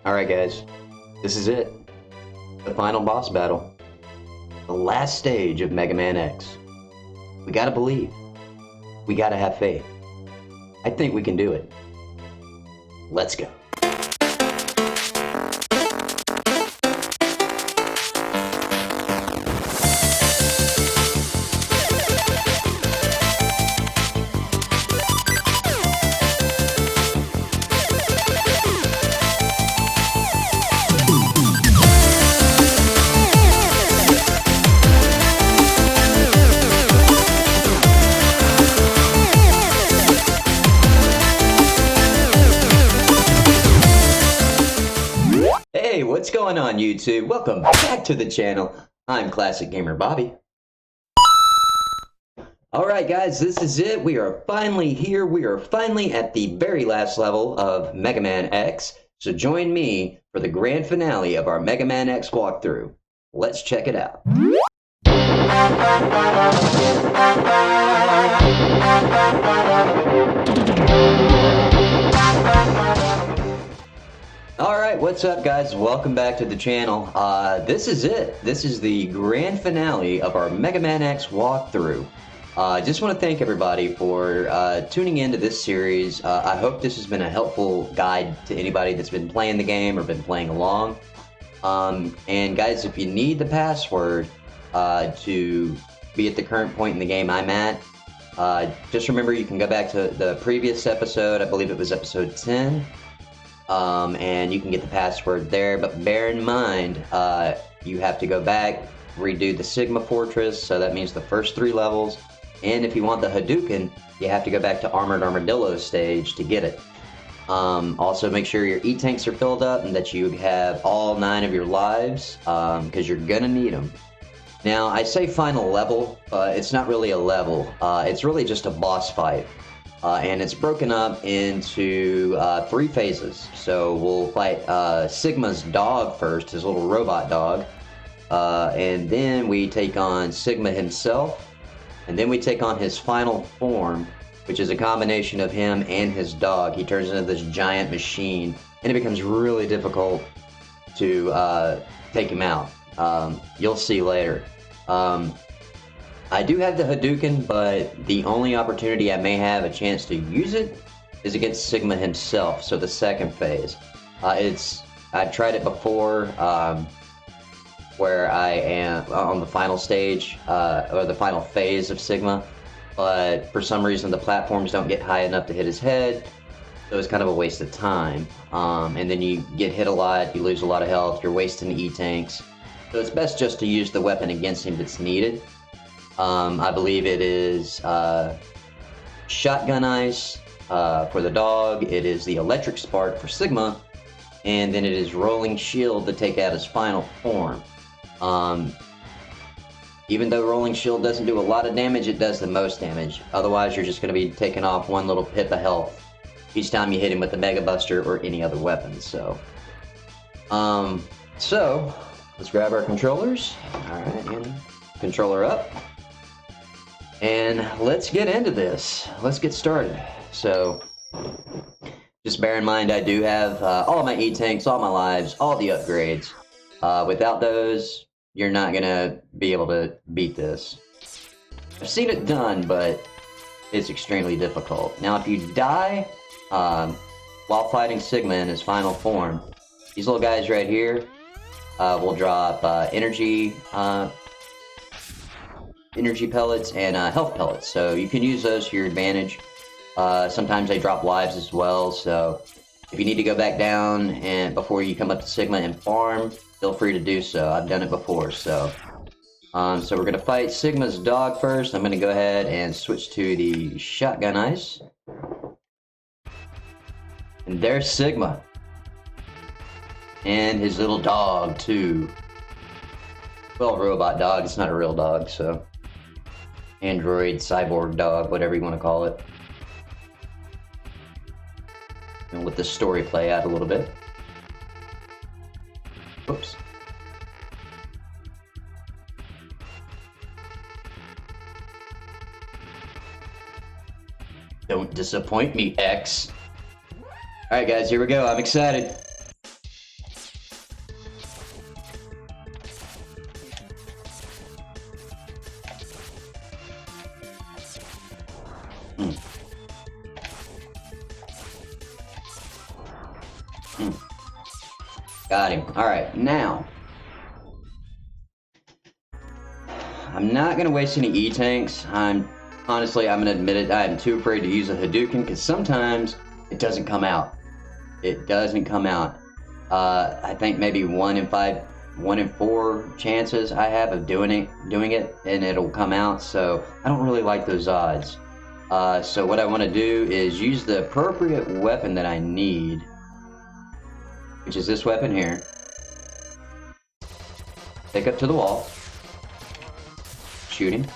Alright guys, this is it. The final boss battle. The last stage of Mega Man X. We gotta believe. We gotta have faith. I think we can do it. Let's go. Hey, what's going on YouTube? Welcome back to the channel. I'm Classic Gamer Bobby. Alright guys, this is it. We are finally here. We are finally at the very last level of Mega Man X. So join me for the grand finale of our Mega Man X walkthrough. Let's check it out. Alright, what's up guys? Welcome back to the channel. This is it. This is the grand finale of our Mega Man X walkthrough. I just want to thank everybody for tuning into this series. I hope this has been a helpful guide to anybody that's been playing the game or been playing along. And guys, if you need the password to be at the current point in the game I'm at, just remember you can go back to the previous episode. I believe it was episode 10. And you can get the password there, but bear in mind, you have to go back, redo the Sigma Fortress, so that means the first 3 levels, and if you want the Hadouken, you have to go back to Armored Armadillo stage to get it. Also make sure your E-tanks are filled up and that you have all 9 of your lives, because you're gonna need them. Now, I say final level, but it's not really a level, it's really just a boss fight. And it's broken up into 3 phases. So we'll fight Sigma's dog first, his little robot dog. And then we take on Sigma himself. And then we take on his final form, which is a combination of him and his dog. He turns into this giant machine, and it becomes really difficult to take him out. You'll see later. I do have the Hadouken, but the only opportunity I may have a chance to use it is against Sigma himself, so the second phase. I've tried it before, where I am on the final stage, or the final phase of Sigma, but for some reason the platforms don't get high enough to hit his head, so it's kind of a waste of time. And then you get hit a lot, you lose a lot of health, you're wasting E-tanks, so it's best just to use the weapon against him that's needed. I believe it is Shotgun Ice for the dog, it is the Electric Spark for Sigma, and then it is Rolling Shield to take out his final form. Even though Rolling Shield doesn't do a lot of damage, it does the most damage. Otherwise, you're just going to be taking off one little pip of health each time you hit him with the Mega Buster or any other weapon, so... let's grab our controllers. Alright, and controller up. And let's get into this. Let's get started. So, just bear in mind I do have all of my E-tanks, all my lives, all the upgrades. Without those, you're not gonna be able to beat this. I've seen it done, but it's extremely difficult. Now, if you die while fighting Sigma in his final form, these little guys right here will drop energy pellets and health pellets, so you can use those to your advantage. Sometimes they drop lives as well, so if you need to go back down and before you come up to Sigma and farm, feel free to do so. I've done it before, so we're gonna fight Sigma's dog first. I'm gonna go ahead and switch to the Shotgun Ice, and there's Sigma and his little dog too. Well, robot dog, it's not a real dog, so android, cyborg dog, whatever you want to call it. And let the story play out a little bit. Oops. Don't disappoint me, X. Alright guys, here we go. I'm excited. Got him. Alright, now. I'm not going to waste any E-tanks. Honestly, I'm going to admit it, I am too afraid to use a Hadouken because sometimes it doesn't come out. It doesn't come out. I think maybe 1 in 4 chances I have of doing it, and it'll come out, so I don't really like those odds. So what I want to do is use the appropriate weapon that I need, which is this weapon here. Take up to the wall. Shoot him.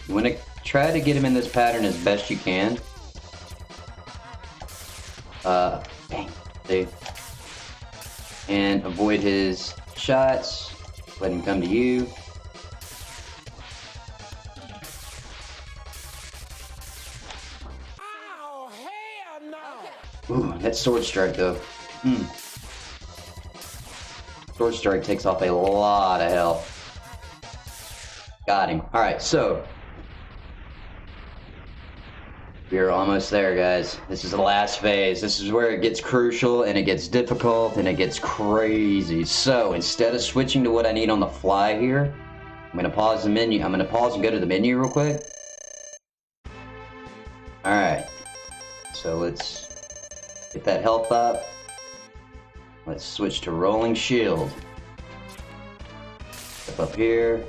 You want to try to get him in this pattern as best you can. Bang, see? And avoid his shots. Let him come to you. Oh, hell no! Ooh, that sword strike though. Sword strike takes off a lot of health. Got him. Alright, so we're almost there, guys. This is the last phase. This is where it gets crucial and it gets difficult and it gets crazy. So instead of switching to what I need on the fly here, I'm gonna pause the menu. I'm gonna pause and go to the menu real quick. Alright. So let's get that health up. Let's switch to rolling shield. Step up here.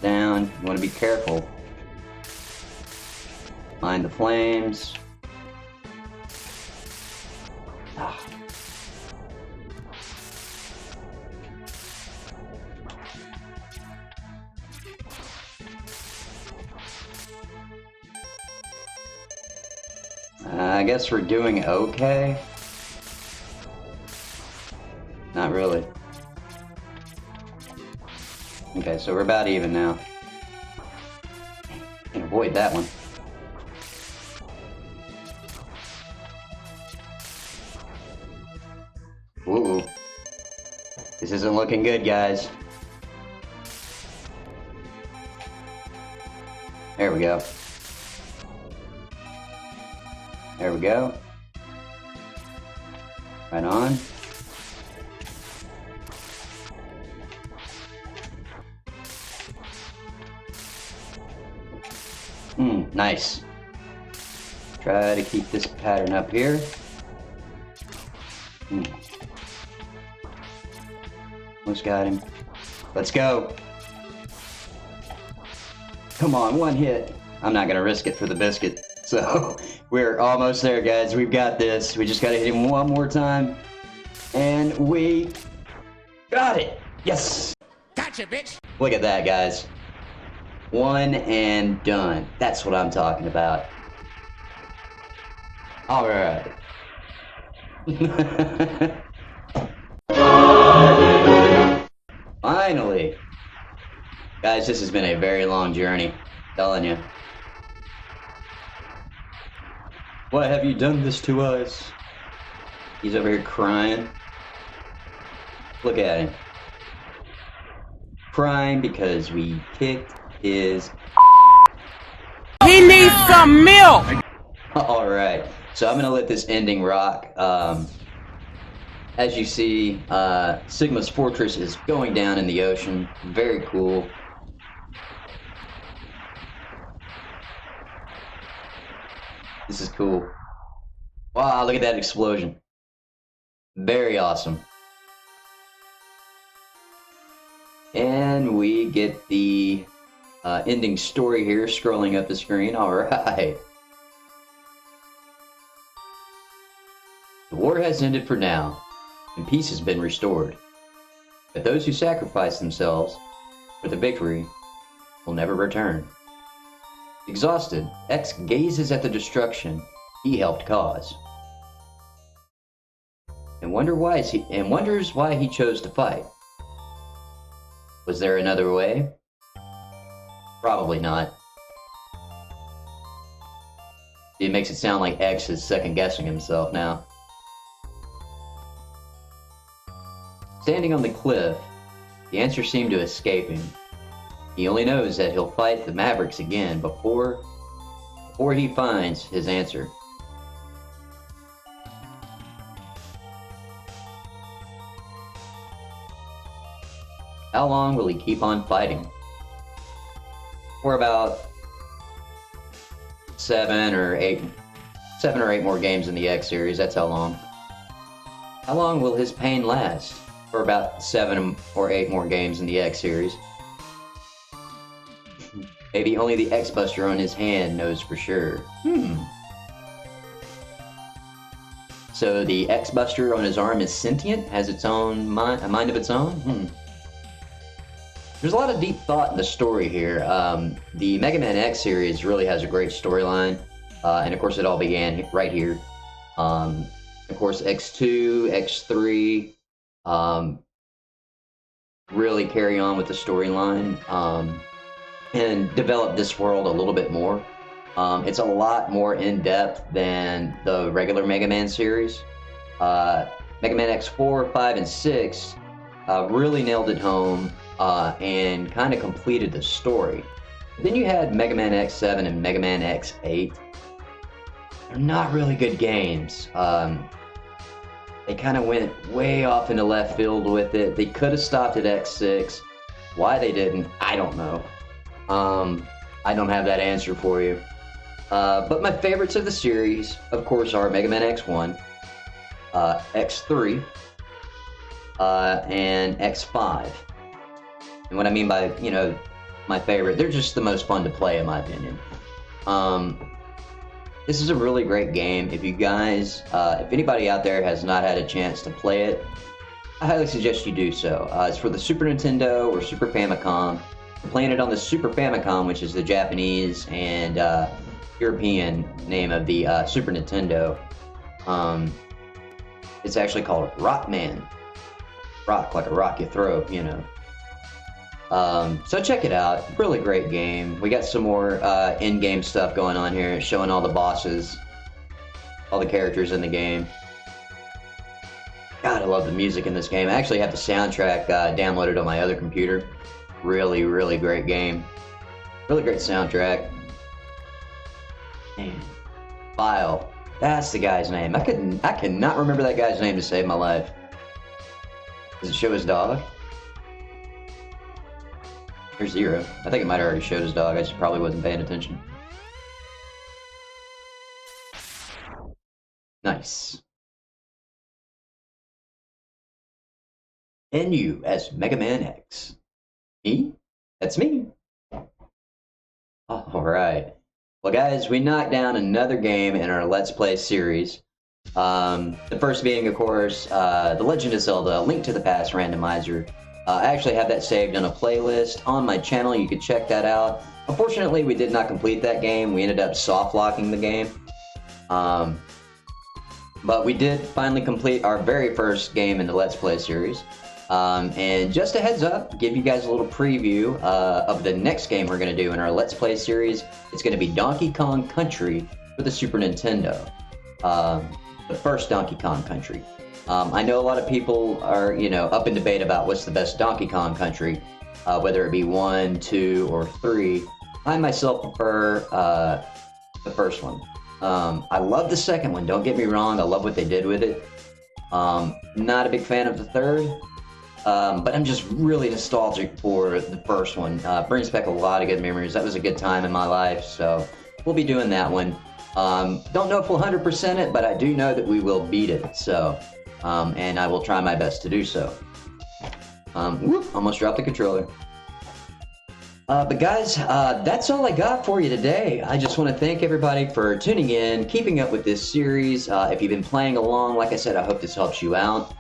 Down. You want to be careful. Mind the flames. Ah. I guess we're doing okay. Not really. Okay, so we're about even now. Can avoid that one. Ooh. This isn't looking good, guys. There we go. There we go. Right on. Nice. Try to keep this pattern up here. Almost got him. Let's go. Come on, one hit. I'm not gonna risk it for the biscuit. So, we're almost there, guys. We've got this. We just gotta hit him one more time. And we got it. Yes. Gotcha, bitch. Look at that, guys. One and done. That's what I'm talking about. All right. Finally. Guys, this has been a very long journey. I'm telling you. Why have you done this to us? He's over here crying. Look at him. Crying because we kicked his... He needs some milk! Alright, so I'm gonna let this ending rock. As you see, Sigma's fortress is going down in the ocean. Very cool. This is cool. Wow, look at that explosion. Very awesome. And we get the ending story here scrolling up the screen. Alright. The war has ended for now, and peace has been restored. But those who sacrifice themselves for the victory will never return. Exhausted, X gazes at the destruction he helped cause, and wonders why he chose to fight. Was there another way? Probably not. It makes it sound like X is second-guessing himself now. Standing on the cliff, the answer seemed to escape him. He only knows that he'll fight the Mavericks again before he finds his answer. How long will he keep on fighting? For about 7 or 8 more games in the X series, that's how long. How long will his pain last? For about 7 or 8 more games in the X series. Maybe only the X-Buster on his hand knows for sure. So the X-Buster on his arm is sentient? Has its own mind, a mind of its own? There's a lot of deep thought in the story here. The Mega Man X series really has a great storyline. And of course it all began right here. Of course X2, X3 really carry on with the storyline. And develop this world a little bit more. It's a lot more in-depth than the regular Mega Man series. Mega Man X4, 5, and 6 really nailed it home and kind of completed the story. Then you had Mega Man X7 and Mega Man X8. They're not really good games. They kind of went way off into left field with it. They could have stopped at X6. Why they didn't, I don't know. I don't have that answer for you. But my favorites of the series, of course, are Mega Man X1, X3, and X5. And what I mean by, my favorite, they're just the most fun to play, in my opinion. This is a really great game. If you guys, if anybody out there has not had a chance to play it, I highly suggest you do so. It's for the Super Nintendo or Super Famicom. Playing it on the Super Famicom, which is the Japanese and European name of the Super Nintendo. It's actually called Rockman. Rock, like a rock you throw, So check it out. Really great game. We got some more in-game stuff going on here, showing all the bosses, all the characters in the game. God, I love the music in this game. I actually have the soundtrack downloaded on my other computer. Really, really great game. Really great soundtrack. Man. File. That's the guy's name. I cannot remember that guy's name to save my life. Does it show his dog? There's Zero. I think it might have already showed his dog. I just probably wasn't paying attention. Nice. And you as Mega Man X. Me? That's me. Alright. Well guys, we knocked down another game in our Let's Play series. The first being, of course, The Legend of Zelda: Link to the Past Randomizer. I actually have that saved on a playlist on my channel. You could check that out. Unfortunately, we did not complete that game. We ended up soft-locking the game. But we did finally complete our very first game in the Let's Play series. And just a heads up, give you guys a little preview of the next game we're going to do in our Let's Play series. It's going to be Donkey Kong Country for the Super Nintendo. The first Donkey Kong Country. I know a lot of people are, up in debate about what's the best Donkey Kong Country, whether it be 1, 2, or 3. I myself prefer the first one. I love the second one, don't get me wrong, I love what they did with it. Not a big fan of the third. But I'm just really nostalgic for the first one. Brings back a lot of good memories. That was a good time in my life, so we'll be doing that one. Don't know if we'll 100% it, but I do know that we will beat it, so, and I will try my best to do so. Whoop, almost dropped the controller. But guys, that's all I got for you today. I just want to thank everybody for tuning in, keeping up with this series. If you've been playing along, like I said, I hope this helps you out.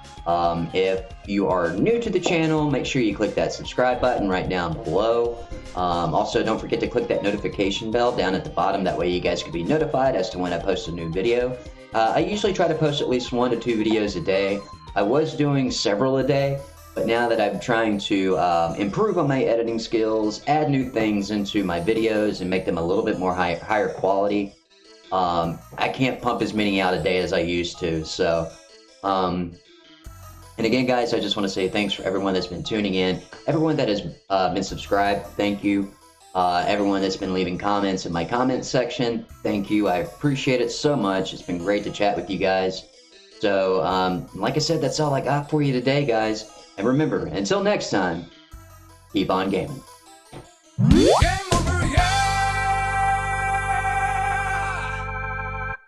If you are new to the channel, make sure you click that subscribe button right down below. Also, don't forget to click that notification bell down at the bottom. That way you guys can be notified as to when I post a new video. I usually try to post at least 1 to 2 videos a day. I was doing several a day. But now that I'm trying to improve on my editing skills, add new things into my videos, and make them a little bit more higher quality, I can't pump as many out a day as I used to. So And again, guys, I just want to say thanks for everyone that's been tuning in, everyone that has been subscribed, thank you. Everyone that's been leaving comments in my comment section, thank you. I appreciate it so much. It's been great to chat with you guys. So, like I said, that's all I got for you today, guys. And remember, until next time, keep on gaming.